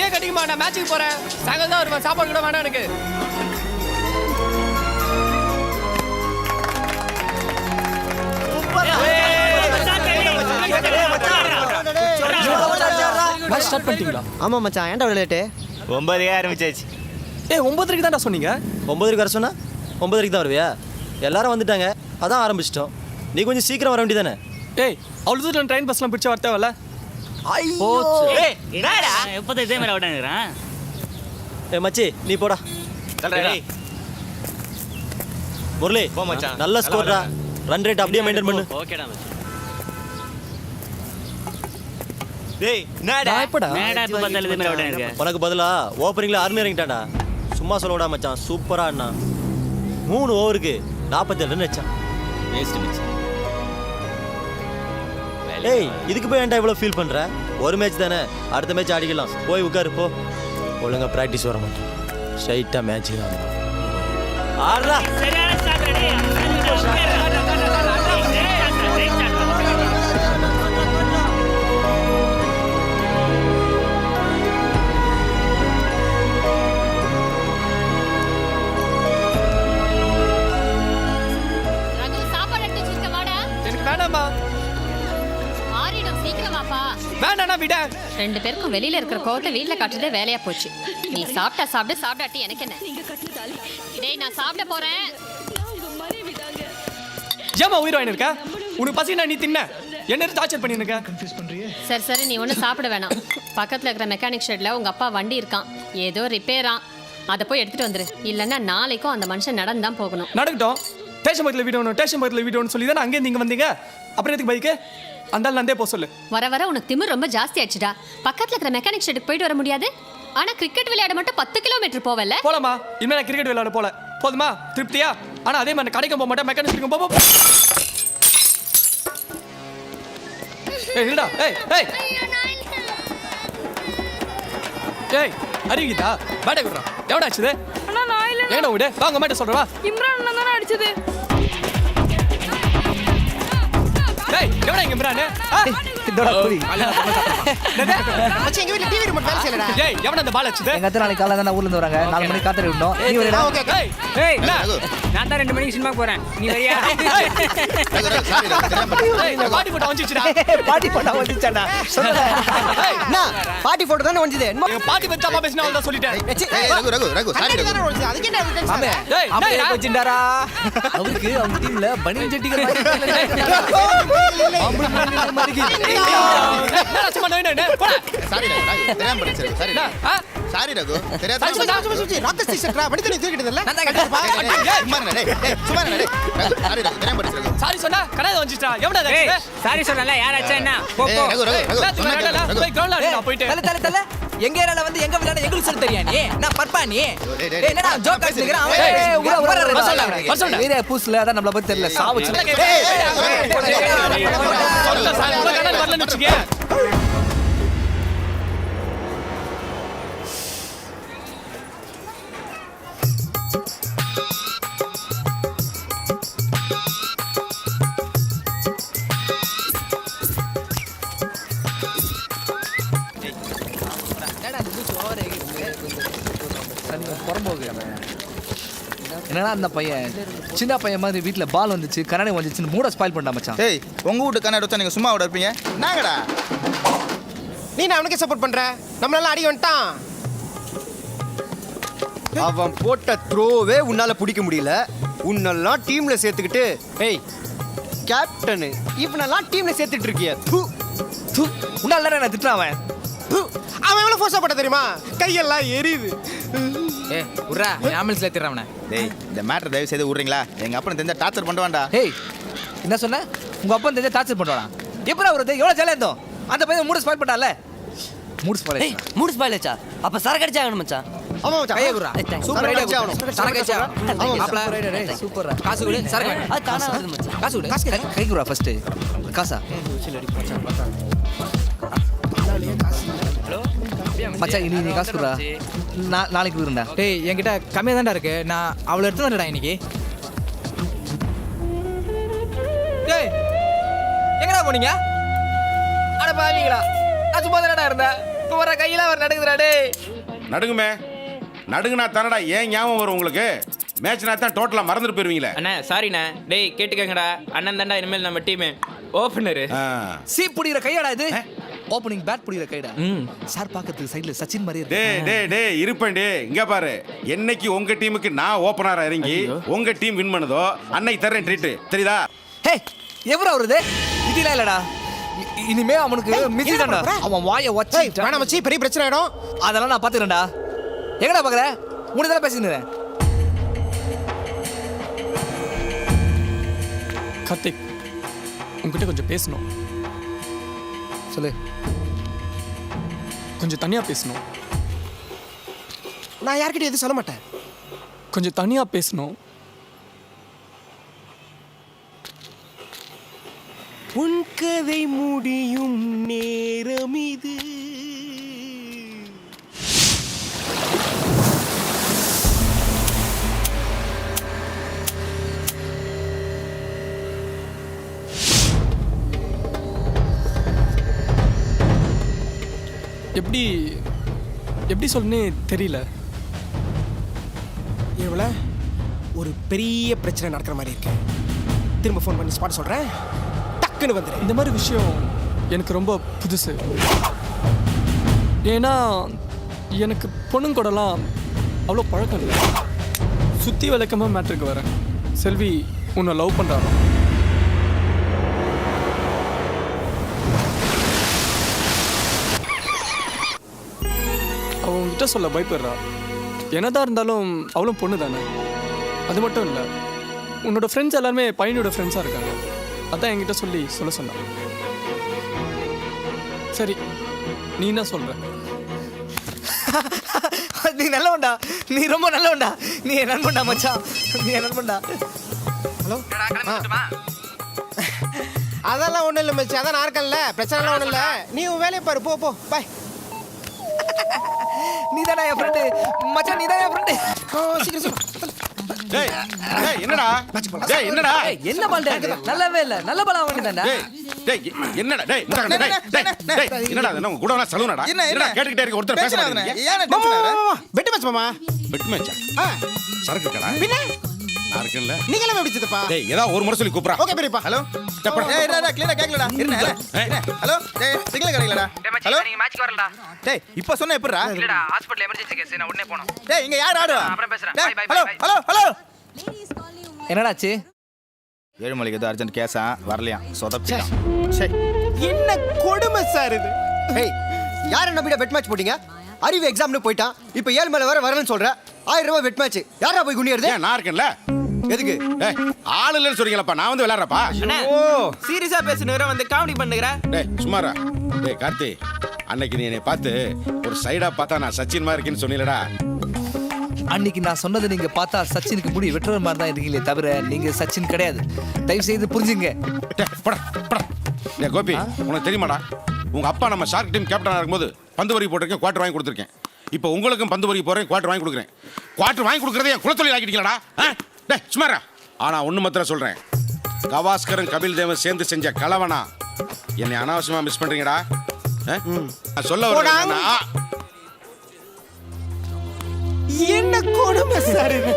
நீயே கட்டிக்குமா, நான் மேட்சுக்கு போறேன். சாயங்காலம் தான் வருவேன், சாப்பாடு கூட வேணாம் எனக்கு. ஸ்டார்ட் பண்ணிட்டீங்களா? ஆமா மச்சான், ஏன்டா அவ்வளோ லேட்டு? 9 ஆரம்பிச்சாச்சு. 9:30 தான்டா சொன்னீங்க. 9 வர சொன்னா 9 தான் வருவியா? எல்லாரும் வந்துட்டாங்க, அதான் ஆரம்பிச்சிட்டோம். நீ கொஞ்சம் சீக்கிரம் வர வேண்டியதானே? ஏய், அவ்வளோ தூரம் ட்ரெயின் பஸ்லாம் பிடிச்ச வரத்தேவல்ல. எப்போதும் இதே மாதிரி விடாங்கிறேன். மச்சி நீ போடா. முரளி போ மச்சான். நல்ல ஸ்கோர்டா. ரன் ரேட் அப்படியே மெயின்டைன் பண்ணு. ஓகேடா மச்சான். டேய் என்னடா எப்படா? என்னடா இப்ப பார்த்தாலும் இதே மாதிரி விடாங்க. உனக்கு பதிலா ஓப்பனிங்ல ஆர்மி இறங்கிட்டான்டா. சும்மா சொல்லடா மச்சான், சூப்பரா ஆடினா. 3 ஓவருக்கு 47 ரன் வச்சான். வேஸ்ட் மச்சான். ஏய், இதுக்கு போய் ஏன்டா இவ்வளோ ஃபீல் பண்ற? ஒரு மேட்ச் தானே, அடுத்த மேட்ச் ஆடிக்கலாம். போய் உட்காரு போ. ஒழுங்கா ப்ராக்டிஸ் வர மாட்டேன், ஸ்ட்ரைட்டாக மேட்ச் தான் ஆடுறா. சரியான ஸ்டார்ட் ரெடி. எனக்கு வேணாமா. வேணாண்ணா விட. 2 பேருக்கும் வெளியில இருக்கிற கோவத்தை வீட்ல காட்டுறதே வேலையா போச்சு. நீ சாப்பிட்டா சாப்பிடு, சாப்பிடாட்டி எனக்கு என்ன? டேய், நான் சாப்பிட போறேன். ஏமா உயிர் வாங்கி இருக்க? உனக்கு பசினா நீ தின்ன, என்ன டார்ச்சர் பண்ணி இருக்க? சரி சரி, நீ ஒன்றும் சாப்பிட வேணாம். பக்கத்துல இருக்கிற மெக்கானிக் ஷெட்ல உங்க அப்பா வண்டி இருக்கான், ஏதோ ரிப்பேரா. அதை போய் எடுத்துட்டு வந்துரு. இல்லைன்னா நாளைக்கும் அந்த மனுஷன் நடந்து தான் போகணும். நடக்கட்டும். ஸ்டேஷன் பக்கத்தில் வீடு வேணும், ஸ்டேஷன் பக்கத்தில் வீடு வேணும்னு சொல்லி தானே அங்கேருந்து இங்கே வந்தீங்க. அப்புறம் எதுக்கு பைக்கு? அந்த நந்தே போக சொல்லு. வர வர உனக்கு திமிர் ரொம்ப ஜாஸ்தி ஆச்சுடா. பக்கத்துல இருக்கிற மெக்கானிக் ஷெட்டுக்கு போயிட்டு வர முடியாது. ஆனா கிரிக்கெட் விளையாட மட்டும் 10 கிலோமீட்டர் போவல. போலாமா? இனிமே நான் கிரிக்கெட் விளையாட போல. போதுமா? திருப்தியா? ஆனா அதே மாதிரி கடைக்கும் போக மாட்டேன், மெக்கானிக் ஷெட்டுக்கும் போக. ஏய் நில்டா. ஏய் ஏய் ஏய், அறிவிதா பேட்டை விடுறா. எவடா அடிச்சது? அண்ணா நான் இல்ல. ஏடா விடு, வாங்க மேட்ட சொல்ற வா. இம்ரான் அண்ணா தான அடிச்சது. ஏய், எவடா இங்க இம்ரான்? இதோட புடி. மச்சி, எங்க வீட்ல டிவி ரிமோட் வேலை செய்யலடா. ஏய், எவடா அந்த பால் அடிச்சது? எங்க அத்தை நாளைக்கு காலைல தான் ஊர்ல இருந்து வராங்க. 4 மணிக்கு காத்துட்டு விடணும். நீ வரடா. ஓகே. ஏய் ஏய், என்ன? நான் தான் 2 மணிக்கு சினிமா போறேன். நீ வரியா? ஏய், இந்த பாட்டி போட்டா வந்துச்சுடா. பாட்டி பண்ணா வந்துச்சாடா. சொல்லுடா. ஏய், என்ன பாட்டி போட்டோ தானே வந்துது? எங்க பாட்டி பத்தி தப்பா பேசினா அவள்தான் சொல்லிட்டேன். அதுக்கு என்ன evidence? மாமே ஏய், அப்படியே என்னடா? கொஞ்சிண்டாரா. அவருக்கு அவங்க டீம்ல பனியன் ஜட்டிக்கிற மாதிரி என்னடா சும்மா நோய் நோய் போடா. என்ன? ஆ? ராக்கெட் ஸ்டேஷன்டா, மணி தண்ணி தூக்கிட்டதல்ல? சாரி சொன்னா கடாத வந்துச்சுடா. எவடா அது? ஏய், சாரி சொல்லல. யாராச்சும் என்ன? போ போ. போய் கிரவுண்ட்ல ஆடுடா போயிட்டு. தல தல எங்க ஏரியால வந்து எங்க விளையாட எங்களுக்கு சொல்ல தெரியா நீ? நான் பர்ப்பா நீ. ஏய் என்னடா ஜோக் அடிச்சுக்கறான் அவன். ஏய் உர ஏரியா பூஸ்ல அத நம்மள பத்தி தெரியல. சாவுச்சு. சொல்ல சாரி உங்க கடால வரலன்னு வெச்சுக்க. என்னடா அந்த பையன் சின்ன பையன் மாதிரி வீட்ல பால் வந்துச்சு, கண்ணாடி வந்துச்சுன்னு மூட ஸ்பாயில் பண்ணா மச்சான். ஏய், உங்க வீட்டு கண்ணாடி வச்சா நீங்க சும்மா விட இருப்பீங்க. நாங்கடா நீ நான் அவனுக்கே சப்போர்ட் பண்ற. நம்மளால அடி வந்துட்டான். அவன் போட்ட த்ரோவே உன்னால பிடிக்க முடியல. உன்னெல்லாம் டீம்ல சேர்த்துக்கிட்டு ஏய் கேப்டன் இவனெல்லாம் டீம்ல சேர்த்துட்டு இருக்கிய. உன்னால தானே நான் திட்டுறான் அவன். அவன் எவ்வளவு ஃபோர்ஸா போட்ட தெரியுமா? கையெல்லாம் எரியுது. ஏய் உர்ரா ஆம்புலன்ஸ்ல ஏத்திறான் அவனை. டேய், இந்த மேட்டர் தயவு செய்து விடுறீங்களா? எங்க அப்பா தெரிஞ்சா டார்ச்சர் பண்ணுவான்டா. ஏய் என்ன சொன்ன? உங்க அப்பா தெரிஞ்ச டார்ச்சர் பண்ணுவானா? எப்படா வருது? எவ்வளவு ஜாலியா இருந்தோம். அந்த பையன் மூட ஸ்பாயில் பண்ணால. மூட ஸ்பாயில். ஏய் மூடு ஸ்பாயில் ஆச்சா? அப்ப சரக்கு அடிச்சாகணும் மச்சான். ஆமா மச்சான். ஏய் உர்ரா சூப்பர் ஐடியா. சரக்கு அடிச்சா. மாப்ள சூப்பர். காசு கொடு. சரக்கு அது தானா வருது மச்சான். காசு கொடு. கை குடுறா ஃபர்ஸ்ட். காசா? மச்சான் நீ காசு குடுறா. நாளைக்கு குடுறேன்டா. டேய் என்கிட்ட கம்மியாக தான்டா இருக்கு. நான் அவ்வளோ எடுத்து வந்துடா இன்னைக்கு. டேய் எங்கடா போனீங்க? அட பாவீங்களா, நான் சும்மா தானடா இருந்தேன். இப்ப வர கையில அவர் நடக்குதுடா டேய். நடுங்குமே நடுங்குனா தானடா ஏன் ஞாபகம் வரும் உங்களுக்கு மேட்ச்னா தான் டோட்டலா மறந்துட்டு போயிருவீங்களே. அண்ணா சாரிண்ணா. டேய் கேட்டுக்கங்கடா, அண்ணன் தாண்டா இனிமேல் நம்ம டீம் ஓப்பனரு. சீ புடிக்கிற கையாடா இது. ஓப்பனிங் பேட் புடிக்கிற கைடா. சார் பாக்கிறதுக்கு சைடுல சச்சின் மாதிரி இருக்கு. டேய் இருப்பேன்டே இங்க பாரு. என்னைக்கு உங்க டீமுக்கு நான் ஓபனரா இறங்கி உங்க டீம் வின் பண்ணதோ அன்னைக்கு தரேன் ட்ரீட் தெரியுதா? ஹே எவரா வருது? இதுல இல்லடா. இனிமே அவனுக்கு மிஸ் தான்டா. அவன் வாயை வச்சு வேணாம் மச்சி, பெரிய பிரச்சனை ஆயிடும். அதெல்லாம் நான் பாத்துக்கிறேன்டா. எங்கடா பாக்குற? உனக்கு பேசிக்கிறேன். கார்த்திக் உங்ககிட்ட கொஞ்சம் பேசணும். சொல்லு. கொஞ்சம் தனியா பேசணும். நான் யார்கிட்ட எதுவும் சொல்ல மாட்டேன். கொஞ்சம் தனியா பேசணும். உன் கதை முடியும் நேரம் இது. எப்படி சொல்லனே தெரியல. இவள ஒரு பெரிய பிரச்சனை நடக்கிற மாதிரி இருக்கு. திரும்ப ஃபோன் பண்ணி ஸ்பாட் சொல்றேன். டக்குன்னு வந்துரு. இந்த மாதிரி விஷயம் எனக்கு ரொம்ப புதுசு. ஏன்னா எனக்கு பொண்ணுங்க கூடலாம் அவ்வளோ பழக்கம் இல்லை. சுற்றி விளக்கமாக மேட்ருக்கு வரேன். செல்வி உன்னை லவ் பண்ணுறாரோ? அவங்ககிட்ட சொல்ல பயப்படுறா. என்னதான் இருந்தாலும் அவளும் பொண்ணு தானே. அது மட்டும் இல்லை, உன்னோட ஃப்ரெண்ட்ஸ் எல்லாருமே பையனோட ஃப்ரெண்ட்ஸாக இருக்காங்க. அதான் என்கிட்ட சொல்ல சொன்னான். சரி நீ என்ன சொல்ற? நீ நல்லவன்டா. நீ ரொம்ப நல்லவன்டா. நீ என் நண்பன்டா மச்சான். நீ என் நண்பன்டா. ஹலோ. அதெல்லாம் ஒன்றும் இல்லை மச்சி, அதான் நான் இருக்கேன்ல. பிரச்சனைலாம் ஒன்றும் இல்லை. நீ உன் வேலையை பாரு. போ பாய். நீ தானே என் ஃப்ரெண்டு மச்சான். நீ தானே என் ஃப்ரெண்டு. சீக்கிரம். என்னடா என்னடா என்ன பால்டா இது? நல்லாவே இல்ல. நல்ல பாலா வாங்கிட்டான்டா. என்னடா என்னடா என்ன கூட சலூனடா? என்னடா கேட்டுக்கிட்டே இருக்க ஒருத்தர் பேச மாட்டீங்க. பெட் மேட்ச் மாமா. பெட் மேட்சா? சரக்கு கடா பின்ன நான் இருக்கேன்ல. நீங்க எல்லாம் எப்படி சித்தப்பா? டேய் ஏதா ஒரு முறை சொல்லி கூப்பிடுறா. ஓகே பெரியப்பா. ஹலோ கிளீனா கேக்கலடா. ஹலோ டேய் சிக்னல் கிடைக்கலடா. ஹலோ நீங்க மேட்ச்க்கு வரலடா. டேய் இப்போ சொன்ன எப்படிடா? இல்லடா ஹாஸ்பிடல் எமர்ஜென்சி கேஸ், நான் உடனே போணும். டேய் இங்க யார் ஆடுவா? அப்புறம் பேசுறேன். டேய், bye hello bye. Hello hello. என்னடாச்சு? ஏழுமலைக்கு ஏதோ அர்ஜென்ட் கேஸா வரலையா? சொதப்பிட்டான். சரி என்ன கொடுமை சார் இது. ஹேய் யாரை நம்பிட பெட் மேட்ச் போட்டீங்க? அறிவு எக்ஸாம்னு போயிட்டான். இப்போ 7 மேல வர வரலன்னு சொல்ற. 1000 ரூபாய் பெட் மேட்ச். யாரா போய் குனியறது? ஏன் நான் இருக்கேன்ல. எதுக்கு? டேய் ஆள் இல்லன்னு சொல்றீங்களப்பா. நான் வந்து விளையாடுறப்பா. ஓ சீரியஸா பேசுனேற வந்து காமெடி பண்ணுங்கற. டேய் சும்மாரா. டேய் கார்த்தி அன்னைக்கு நீ என்னை பார்த்து ஒரு சைடா பார்த்தா நான் சச்சின் மாதிரி இருக்கேன்னு சொன்னீலடா. அன்னைக்கு நான் சொன்னது நீங்க பார்த்தா சச்சினுக்கு முடி வெட்டுற மாதிரி தான் இருக்கீங்களே தவிர நீங்க சச்சின் கிடையாது. தயவு செய்து புரிஞ்சுங்க. டேய் கோபி உனக்கு தெரியுமாடா, உங்க அப்பா நம்ம ஷார்க் டீம் கேப்டனா இருக்கும்போது பந்து வரி போட்டிருக்கேன், குவார்டர் வாங்கி கொடுத்துருக்கேன். இப்போ உங்களுக்கும் பந்து வரி போறேன், குவார்டர் வாங்கி கொடுக்குறேன். குவார்டர் வாங்கி கொடுக்குறதே என் குலத்தொழில் ஆக்கிட்டீங்களாடா. டேய் சும்மாரா. ஆனா ஒண்ணு மாத்திரம் சொல்றேன், கவாஸ்கரும் கபில் தேவன் சேர்ந்து செஞ்ச கலவனா என்னை அனாவசியமா மிஸ் பண்றீங்கடா. சொல்ல வரேன். என்ன கொடுமை சார் இது.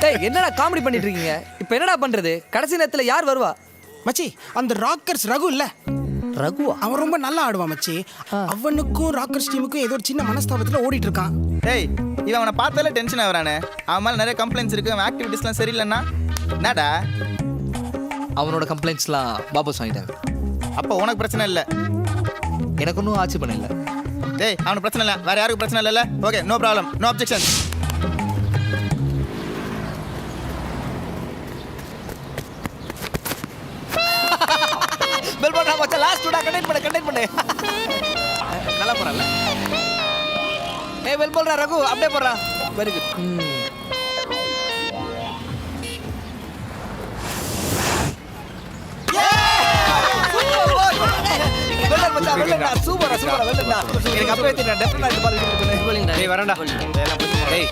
டேய் என்னடா காமெடி பண்ணிட்டு இருக்கீங்க? இப்போ என்னடா பண்றது? கடைசி நேரத்துல யார் வருவா? மச்சி அந்த ராக்கர்ஸ் ரகு இல்ல, ரகுவா? அவன் ரொம்ப நல்லா ஆடுவான் மச்சி. அவனுக்கும் ராக்கர்ஸ் டீமுக்கும் ஏதோ ஒரு சின்ன மனஸ்தாபத்துல ஓடிட்டு இருக்கான். டேய் இவன் அவனை பார்த்தாலே டென்ஷன் ஆகுறானே. அவன் மேலே நிறைய கம்ப்ளைண்ட்ஸ் இருக்கு. அவன் ஆக்டிவிட்டிஸ்லாம் சரியில்லைன்னா என்னடா? அவனோட கம்ப்ளைண்ட்ஸ்லாம் வாபஸ் வாங்கிட்டாங்க. அப்போ உனக்கு பிரச்சனை இல்லை. எனக்கு ஒன்றும் ஆட்சி பண்ண இல்லை. டேய் அவனுக்கு பிரச்சனை இல்லை, வேற யாருக்கும் பிரச்சனை இல்லைல்ல? Okay no problem, no objection. Bell பட்டா மச்சான் லாஸ்ட் டூடா கண்டெக்ட் பண்ணு. நல்லா போறல. ஏய் பெல் போடுறா ரகு, அப்படியே போடுறா. Very good. சூப்பரா வெல்லடா. எனக்கு அப்பவே தெரியும் டெஃபினட்டா இந்த பால் எடுத்துறேன். டேய் வரடா. டேய்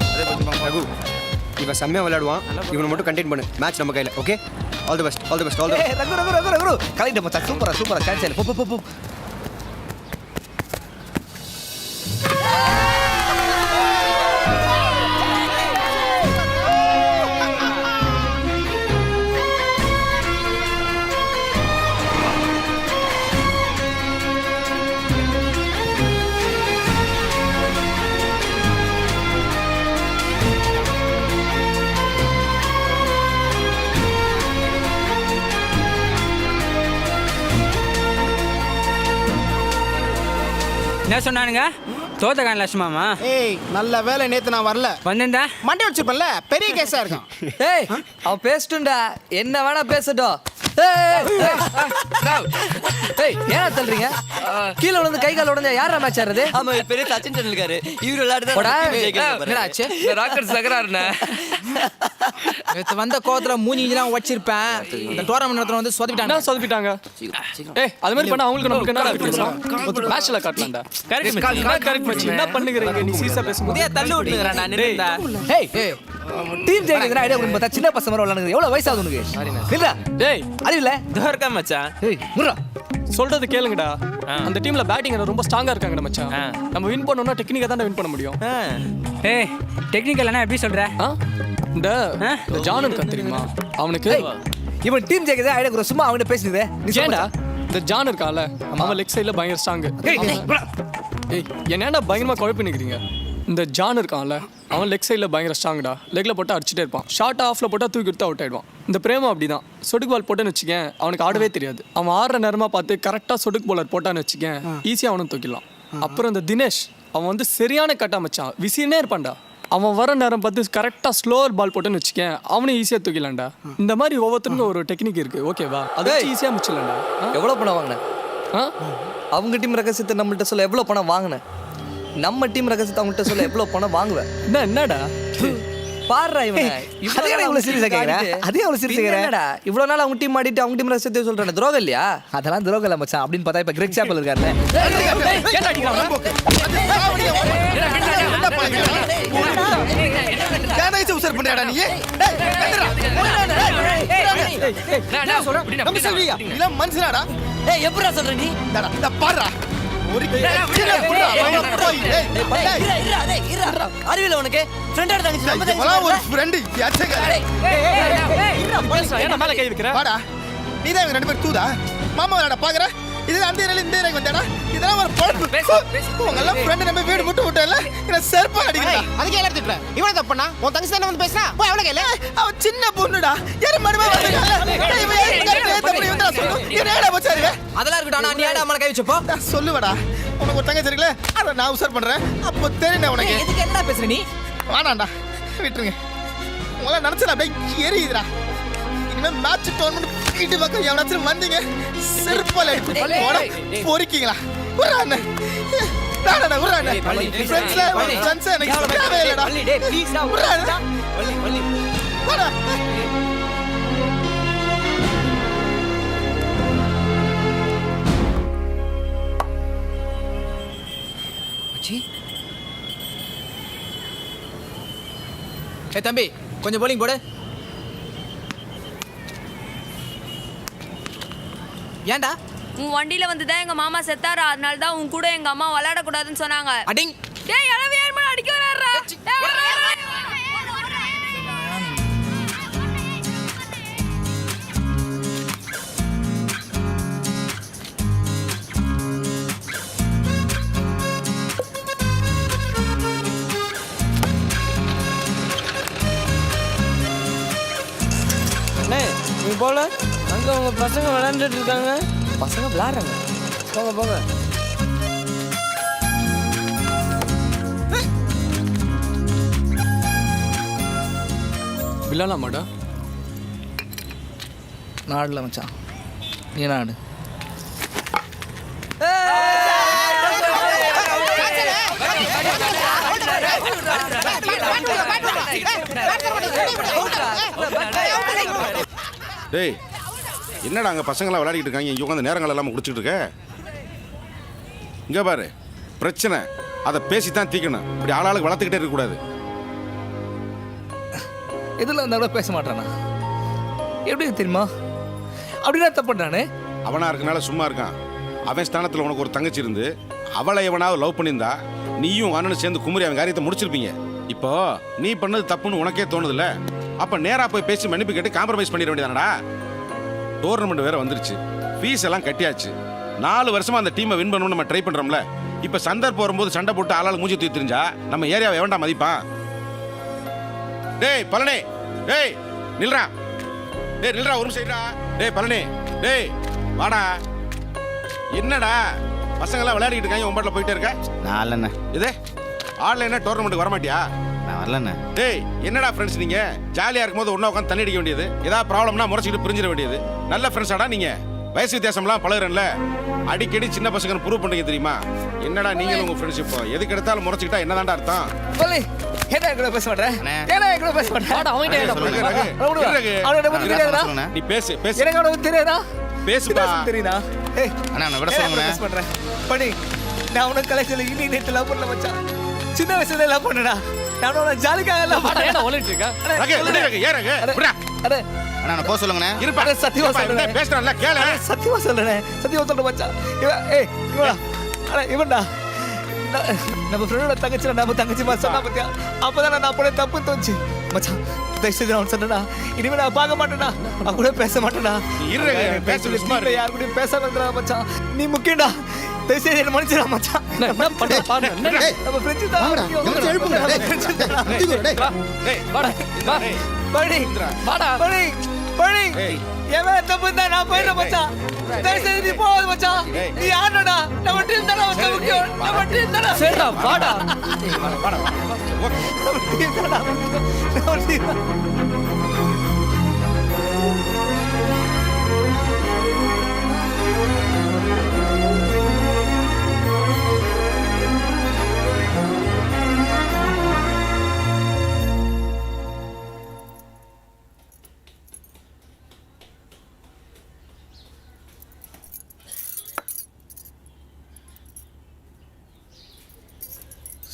ரகு இவன் செம்மையா விளையாடுவான். இவனை மட்டும் கண்டெயின் பண்ணு. மேட்ச் நம்ம கையில. Okay all the best. Raghu கலைட்ட மச்சான். சூப்பரா சான்ஸ் இல்ல. போ. என்ன சொன்னானுங்க தோத்தகான் லட்சுமாமா? ஏய் நல்ல வேலை நேத்து நான் வரல. வந்திருந்தா மண்டை வச்சிருப்பேன்ல, பெரிய கேஸா இருக்கும். ஏய் அவன் பேசிட்டுண்டா, என்ன வேணா பேசட்டும். ஏய் ஏன் தள்ளுறீங்க? கீழே விழுந்து கை கால் உடஞ்சா யாரா மேட்ச் ஆடுறது? ஆமா பெரிய சச்சின் டெண்டுல்கர் இவர் விளையாடுதான். ராக்கெட் சகராருண்ணே. நேத்து வந்த கோவத்துல மூஞ்சிலாம் வச்சிருப்பேன். இந்த டோர்னமெண்ட் நடத்துற வந்து சொதப்பிட்டாங்க. என்ன சொதப்பிட்டாங்க? ஏய் அது மாதிரி பண்ணா அவங்களுக்கு நமக்கு என்ன வித்தியாசம்? ஒரு மேட்ச்ல காட்டலாம்டா. கரெக்ட் மச்சி. என்ன பண்ணுகிறீங்க? நீ சீசா பேச புதிய தள்ளு விட்டுங்கறா நான் நின்னுடா. ஏய் டீம் ஜெயிக்கிறதுனா ஐடியா கொடுங்க. பார்த்தா சின்ன பசங்க மாதிரி விளையாடுங்க. எவ்வளவு வயசு ஆகுது உனக்கு? இல்ல டேய் அது இல்ல தோர்க்கா மச்சான். ஏய் முர்ரா சொல்றது கேளுங்கடா. அந்த டீம்ல பேட்டிங் ரொம்ப ஸ்ட்ராங்கா இருக்காங்கடா மச்சான். நம்ம வின் பண்ணனும்னா டெக்னிக்கா தான் வின் பண்ண முடியும். ஏய் டெக்னிக்கல்னா எப்படி சொல்ற? இந்த ஜான் இருக்கான் தெரியுமா அவனுக்கு? இவன் டீம் ஜெயிக்கிறதா ஐடியா கொடுங்க. சும்மா அவன்கிட்ட பேசுனதே நீ ஏன்டா? இந்த ஜான் இருக்கான்ல அவன் லெக் சைடுல பயங்கர ஸ்ட்ராங். ஏய் என்னடா பயங்கரமா குழப்பி நிக்கிறீங்க? இந்த ஜான் இருக்கான்ல அவன் லெக் சைடில் பயங்கர ஸ்ட்ராங்கடா. லெக்கில் போட்டு அடிச்சுட்டே இருப்பான். ஷார்ட் ஆஃபில் போட்டால் தூக்கி கொடுத்து அவுட் ஆகிடுவான். இந்த பிரேமா அப்படி தான். சொடுக்கு பால் போட்டேன்னு வச்சுக்கேன் அவனுக்கு ஆடவே தெரியாது. அவன் ஆடுற நேரமாக பார்த்து கரெக்டாக சொடுக்கு பாலர் போட்டான்னு வச்சுக்கேன் ஈஸியாக அவனும் தூக்கிடலாம். அப்புறம் இந்த தினேஷ் அவன் வந்து சரியான கட்டா மச்சான். விசினே இருப்பான்டா. அவன் வர நேரம் பார்த்து கரெக்டாக ஸ்லோவர் பால் போட்டேன்னு வச்சுக்கேன் அவனும் ஈஸியாக தூக்கிடலாம்டா. இந்த மாதிரி ஒவ்வொருத்தருக்கும் ஒரு டெக்னிக் இருக்குது. ஓகேவா? அதை ஈஸியாக முடிச்சிடலாம்டா. எவ்வளோ பணம் வாங்கினேன்? அவங்க டீம் ரகசியத்தை நம்மள்கிட்ட சொல்ல எவ்வளோ பணம் வாங்கினேன்? நம்ம டீம் ரகசியத்தை அவங்ககிட்ட சொல்ல எவ்வளோ பணம் வாங்குவேன்? என்னடா பாடுறா இவன் இவ்வளோ சீரியஸாக கேட்குறேன். அதே அவ்வளோ சீரியஸாக கேட்குறேன். இவ்வளோ நாள் அவங்க டீம் ஆடிட்டு அவங்க டீம் ரகசியத்தை சொல்கிறேன். துரோகம் இல்லையா? அதெல்லாம் துரோகம் இல்லை மச்சான். அப்படின்னு பார்த்தா இப்போ கிரெக் சாப்பல் இருக்காருல்ல. மனுஷனாடா எப்படா சொல்ற நீ? பாடுறா அறிவியல உனக்கு ஃப்ரெண்டோட தங்கச்சி ஒரு ஃப்ரெண்ட் கை வைக்கிற வாடா. நீதான் ரெண்டு பேரும் தூதா மாமா விளையாட பாக்குற. இது அந்த ஏரியால இந்த ஏரியாக்கு வந்தாடா. இதெல்லாம் ஒரு பொழப்பு. உங்க எல்லாம் ஃப்ரெண்ட் நம்ம வீடு விட்டு விட்டல என்ன செருப்பா அடிக்கிறா. அதுக்கு எல்லாம் திட்டுற. இவன தப்பனா உன் தங்கச்சி தான வந்து பேசினா போய் அவள கேளு. அவ சின்ன பொண்ணுடா. யார மடமா வந்தல. இவன் ஏன் தப்பி வந்தா சொல்லு. என்னடா போச்சாரு? அதெல்லாம் இருக்கடா. நீ ஏடா அம்மா கை வச்சப்போ சொல்லுடா. உனக்கு ஒரு தங்கச்சி இருக்குல அத நான் உசார் பண்றேன். அப்போ தெரியுடா உனக்கு. எதுக்கு என்னடா பேசுற நீ? வாடாடா விட்டுருங்க. உங்கள நினைச்சல அப்படியே எரியுதுடா. இனிமே மேட்ச் டோர்னமெண்ட் கிட்ட பக்கம் எவனாச்சும் வந்தீங்க செருப்பால அடிச்சு பொறிக்கீங்களா? உரானே டாடா உரானே ஃப்ரெண்ட்ஸ்ல ஃப்ரெண்ட்ஸ் எனக்கு தேவை இல்லடா. டேய் ப்ளீஸ் டா உரானே வாடா. மச்சி ஏய் தம்பி கொஞ்சம் bowling போடு. ஏன்டா? உன் வண்டியில வந்து தான் எங்க மாமா செத்தாரு. அதனால தான் உன் கூட எங்க அம்மா விளையாட கூடாதுன்னு சொன்னாங்க. அடிங். டேய் அளவு ஏன் மேல அடிக்க வராரா? நீ போல அங்க உங்க பசங்க விளையாண்டுட்டு இருக்காங்க. பசங்க விளையாடுறாங்க. போங்க போங்க. விளையாடலாமாடா? நாடுல மச்சான் நீ நாடு. டேய் என்னடா அங்கே பசங்களாம் விளையாடிட்டு இருக்காங்க, இங்கே உட்காந்து நேரங்கள் எல்லாம் குடிச்சிட்டு இருக்க? இங்கே பாரு பிரச்சனை அதை பேசி தான் தீக்கணும். இப்படி ஆளாளுக்கு வளர்த்துக்கிட்டே இருக்கக்கூடாது. இதில் இருந்தா பேச மாட்டானா? எப்படி தெரியுமா? அப்படின்னா தப்புட்டானே. அவனா இருக்கனால சும்மா இருக்கான். அவன் ஸ்தானத்தில் உனக்கு ஒரு தங்கச்சி இருந்து அவளை எவனாவது லவ் பண்ணியிருந்தா நீயும் அண்ணனும் சேர்ந்து குமரி அவன் காரியத்தை முடிச்சிருப்பீங்க. இப்போ நீ பண்ணது தப்புன்னு உனக்கே தோணுதுல்ல, அப்போ நேராக போய் பேசி மன்னிப்பு கேட்டு காம்ப்ரமைஸ் பண்ணிட வேண்டியதானடா. டோர்னமெண்ட் வேற வந்துருச்சு, ஃபீஸ் எல்லாம் கட்டியாச்சு. 4 வருஷமா அந்த டீமை வின் பண்ணணும்னு நம்ம ட்ரை பண்ணுறோம்ல. இப்போ சந்தர்ப்பம் வரும்போது சண்டை போட்டு ஆளால் மூஞ்சி தூக்கி தெரிஞ்சா நம்ம ஏரியாவை எவன்டா மதிப்பான்? டேய் பழனி, டேய் நில்றா, டேய் நில்றா ஒரு நிமிஷம். டேய் பழனி, டேய் வாடா. என்னடா பசங்களாம் விளையாடிட்டு இருக்காங்க உன் பாட்டில் போயிட்டே இருக்க. நான் இல்லைண்ணே. இது ஆன்லைனா டோர்னமெண்ட்டுக்கு வரமாட்டியா? நான் வரலண்ணே. டேய் என்னடா ஃப்ரெண்ட்ஸ் நீங்க ஜாலியாக இருக்கும்போது ஒன்றா உட்காந்து தண்ணி அடிக்க வேண்டியது, ஏதாவது ப்ராப்ளம்னா முறைச்சிக்கிட்டு பிரிஞ்சிட வேண்டியது. நல்ல ஃப்ரெண்ட்ஸாடா நீங்க, வயசு வித்தியாசம்லாம் பழகுறேன்ல, அடிக்கடி சின்ன பசங்க ப்ரூவ் பண்ணுறீங்க தெரியுமா? என்னடா நீங்களும் உங்கள் ஃப்ரெண்ட்ஷிப் எதுக்கு எடுத்தாலும் முறைச்சிக்கிட்டா என்னதான்டா அர்த்தம்? சொல்லி என்ன கூட பேச மாட்டேன். ஏன்னா கூட பேச மாட்டேன். வாடா அவன்கிட்ட ஏன்டா ரகு, போற? ரகு, அவனை பத்தி தெரியாதா? சொல்லுண்ணே. நீ பேசு பேசு எனக்கு அவனுக்கு தெரியாதா? பேசுப்பா. தெரியுதா? ஏய் அண்ணா அவனை விட ஏன் சொல்லுங்கண்ணே. பேச மாட்டேன்? படி நான் உனக்கு கலைச்சல இன்னி நேற்று லவ் பண்ணல மச்சான். சின்ன வயசுல லவ் பண்ணடா. நான் உன ஜாலிக்காக லவ் வாடா பண்ணேன். ஏன்டா ஒளிட்டு இருக்க? ரகு, விடு ரகு, ஏன் ரகு? விடுடா. அடே அண்ணா நான் போக சொல்லுங்கண்ணே. இருப்பா. அட, சத்தியமா இருப்பா, சொல்றேன். இவன்தான் பேசுறான்ல, கேளு. அட, சத்தியமா சொல்றேன். சத்தியமா சொல்றேன் மச்சான். ஏய் இவனா? அட இவன்டா. நம்ம ஃப்ரெண்டோட தங்கச்சி நம்ம தங்கச்சி மாதிரி சொன்னா பத்தியா? அப்பதான் நான் அப்படி தப்பு தோணுச்சு மச்சான். தயவுசெய்து நான் சொன்னேன்னா இனிமே நான் பார்க்க மாட்டேனா, அவன் கூட பேச மாட்டேனா. நீ இரு ரகு, பேசு, சும்மா இரு. யார் கூடயும் பேச வந்துடா மச்சான். நீ முக்கியம்டா. தயவுசெய்து என்ன மன்னிச்சிடா மச்சான். என்ன பண்ற பாரு. என்ன? நம்ம ஃப்ரெண்ட்ஸ் தான் முக்கியம். நம்ம friends தான். டேய், வாடா வா. படி வாடா. படி படி ஏய். எவன் தப்பு தான் நான் போயிடுறேன் மச்சான். தயவுசெய்து நீ போகாத மச்சான். நீ ஆடடா. நம்ம டீம் தானே மச்சான் முக்கியம். நம்ம டீம் தானே. சரிடா வாடா. வாடா. ஓகே. நம்ம டீம் தானே முக்கியம். நம்ம டீம் தான்.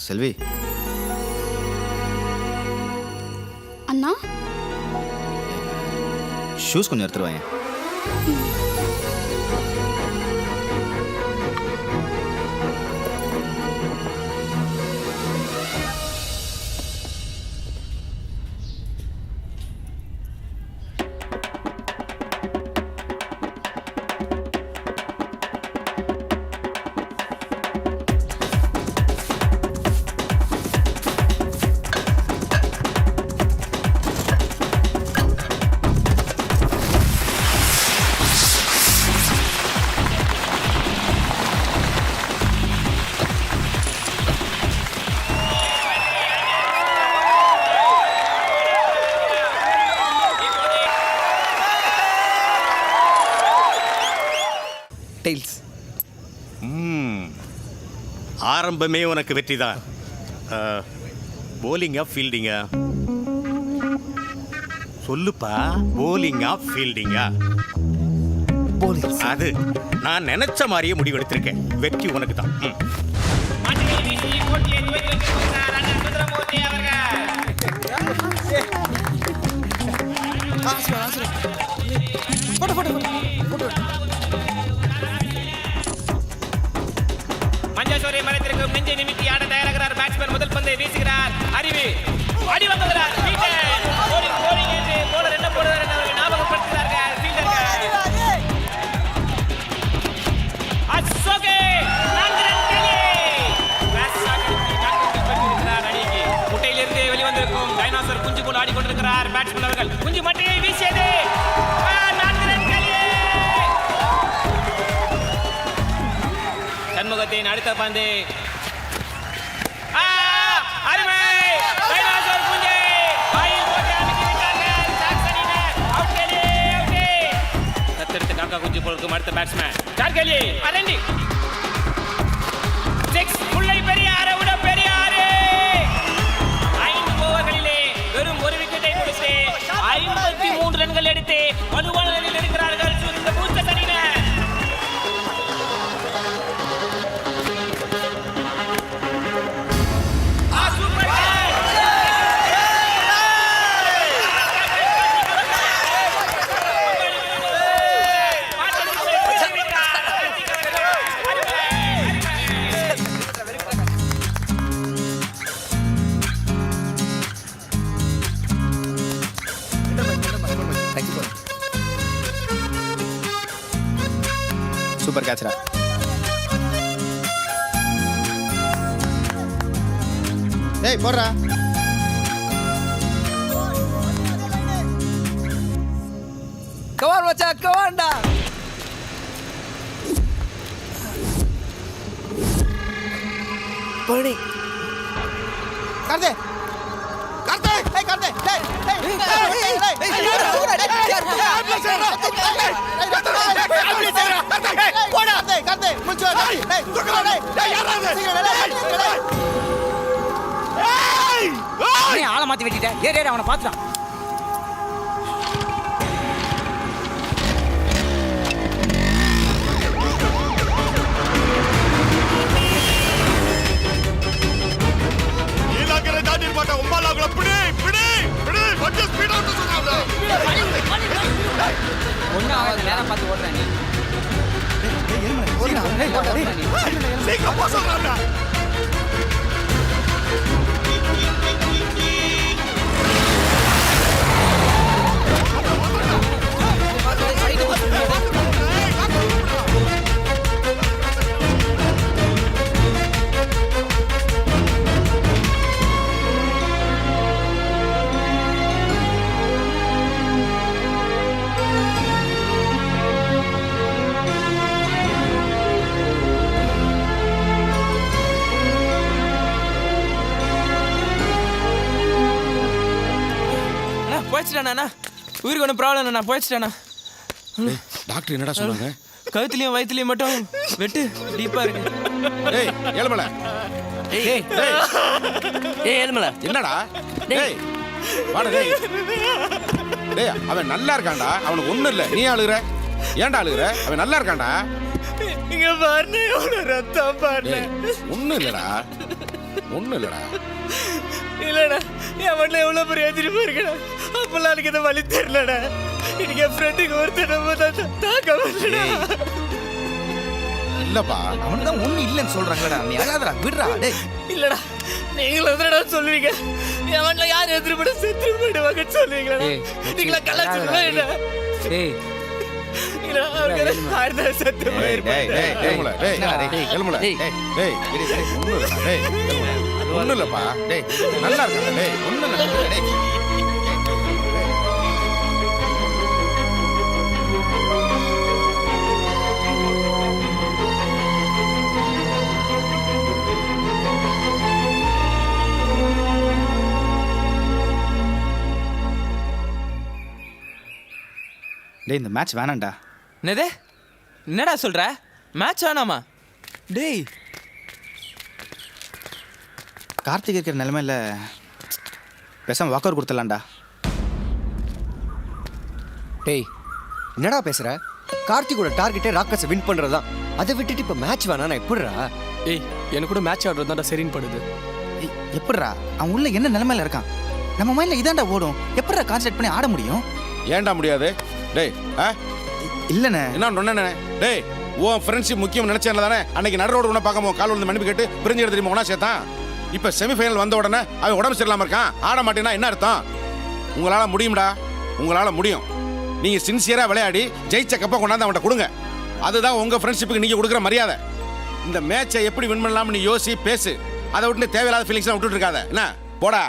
செல்வி அண்ணா ஷூஸ் கொஞ்சம் எடுத்துட்டு வாங்க. டெய்ல்ஸ். ஆரம்பமே உனக்கு வெற்றி தான். போலிங்கா ஃபீல்டிங்கா சொல்லுப்பா, போலிங்கா ஃபீல்டிங்கா? போலிங். அது நான் நினைச்ச மாதிரியே முடிவெடுத்திருக்கேன். வெற்றி உனக்கு தான். மஞ்சாசோரை மரத்திற்கும் நெஞ்சை நிமித்தி ஆட தயாராகிறார் பேட்ஸ்மேன். முதல் பந்தை வீசுகிறார். அறிவு அடி வாங்குகிறார். போலிங் என்று போலர் என்ன போடுவார் என்று அவர்கள் ஞாபகப்படுத்துகிறார்கள் ஃபீல்டர்கள். அசோகே 4 ரன் கேலி. அடிக்கு முட்டையிலிருந்து வெளிவந்திருக்கும் டைனோசர் குஞ்சு போல் ஆடிக்கொண்டிருக்கிறார் பேட்ஸ்மேன் அவர்கள். குஞ்சு மட்டையை வீசியது. 4 ரன் கேலி. சண்முகத்தின் அடுத்த பந்து. அருமை. டைனோசர் குஞ்சை வாயில் போட்டு அமுக்கி விட்டார்கள் சாக்சனினர். அவுட் கேலி. தத்தெடுத்து காக்கா குஞ்சு போல் அடுத்த பேட்ஸ்மேன் சார்கலி. அரண்டி 6 முல்லை பெரியாரை விட பெரியாரு. 5 ஓவர்களிலே வெறும் 1 விக்கெட்டை கொடுத்து 53 ரன்கள் எடுத்து வலுவான நிலையில் இருக்கிறார்கள் இந்த பூஸ்டர் அணியினர். சூப்பர் கேட்ச்ரா. ஏய் போடுறா. கமான் மச்சான் கமான்டா. பழனி கார்த்தே கார்த்தே ஏய் கார்த்தே டேய் போடா கார்த்தே முடிச்சு வா நீ ஆளை மாற்றி வெட்டிட்ட ஏறி அவனை பார்த்துட்டான். ஒன்றும் ஆகாது, நேரம் பார்த்து ஓடுறேன் நீ. போயிடுச்சுட்டாண்ணா, உயிருக்கு ஒன்றும் ப்ராப்ளம் இல்லைண்ணா, போயிடுச்சுட்டாண்ணா. டாக்டர் என்னடா சொன்னாங்க? கழுத்துலையும் வயிற்றுலையும் மட்டும் வெட்டு டீப்பாக இருக்கு. டேய் ஏழுமலை, ஏய் ஏழுமலை என்னடா? டேய் வாடா டேய். டேய் அவன் நல்லா இருக்கான்டா, அவனுக்கு ஒண்ணும் இல்ல. நீ அழுகுற? ஏன்டா அழுகுற? அவன் நல்லா இருக்கான்டா. இங்க பாருண்ணே, எவ்வளோ ரத்தம் பாருண்ணே. ஒண்ணும் இல்லடா, ஒண்ணும் இல்லடா. இல்லடா, என் வீட்டில் எவ்வளோ பெரிய எதிர்ப்பு இருக்குடா. அப்பெல்லாம் எனக்கு இந்த வழி தெரியலடா. இன்னைக்கு என் ஃப்ரெண்டுக்கு ஒருத்தர் தாக்க வரலடா. இல்லப்பா, அவனுக்கு தான் ஒன்றும் இல்லைன்னு சொல்றாங்கடா. நீ அழாதடா, விடுறா. டேய் இல்லடா, நீங்களும் எதிரடா சொல்லுவீங்க. என் வீட்டில் யார் எதிர்ப்பட செத்து போயிடுவாங்கன்னு சொல்லுவீங்களா? நீங்களா கலாச்சிருந்தா என்ன? இல்லடா, அவங்க ஆறுதல் செத்து போயிருப்பாங்க. ஏழுமலை, டேய் ஏழுமலை, டேய் ஒண்ணும் இல்லடா. டேய் ஒண்ணும் இல்லப்பா. டேய் நல்லா இருக்கான்டா. டேய் ஒண்ணும் இல்ல. டேய் டேய் இந்த மேட்ச் வேணாம்டா. என்னது? என்னடா சொல்ற? மேட்ச் வேணாமா? டேய் கார்த்திக் இருக்கிற நிலைமையில பேசாம வாக்கர் கொடுத்துடலாம்டா. டேய் என்னடா பேசுற? கார்த்திகோட டார்கெட்டே ராக்கர்ஸை வின் பண்றதுதான். அதை விட்டுட்டு இப்ப மேட்ச் வேணா நான் எப்படிடா? ஏய் எனக்கு கூட மேட்ச் ஆடுறது தான்டா சரின்னு படுது. எப்படிடா அவன் உள்ள என்ன நிலைமையில இருக்கான்? நம்ம மைண்ட்ல இதாண்டா ஓடும். எப்படிடா கான்சென்ட்ரேட் பண்ணி ஆட முடியும்? ஏன்டா முடியாது? டேய் இல்லண்ணே. என்ன டேய், உன் ஃப்ரெண்ட்ஷிப் முக்கியம் நினைச்சேன் தானே அன்னைக்கு நடு ரோடு ஒன்று பார்க்க கால் வந்து மன்னிப்பு கேட்டு பிரிஞ்சு எடுத்து ஒன்றா சேர்த்தான். இப்போ செமிஃபைனல் வந்த உடனே அவன் உடம்பு சரியில்லாம இருக்கான், ஆட மாட்டேன்னா என்ன அர்த்தம்? உங்களால முடியும்டா, உங்களால முடியும். நீங்க சின்சியரா விளையாடி ஜெயிச்ச கப்பை கொண்டாந்து அவன்கிட்ட கொடுங்க. அதுதான் உங்க ஃப்ரெண்ட்ஷிப்புக்கு நீங்க கொடுக்குற மரியாதை. இந்த மேட்சை எப்படி வின் பண்ணலாம்னு நீ யோசி, பேசு. அதை விட்டு தேவையில்லாத ஃபீலிங்ஸ்லாம் விட்டுட்டு இருக்காத. என்ன போடா.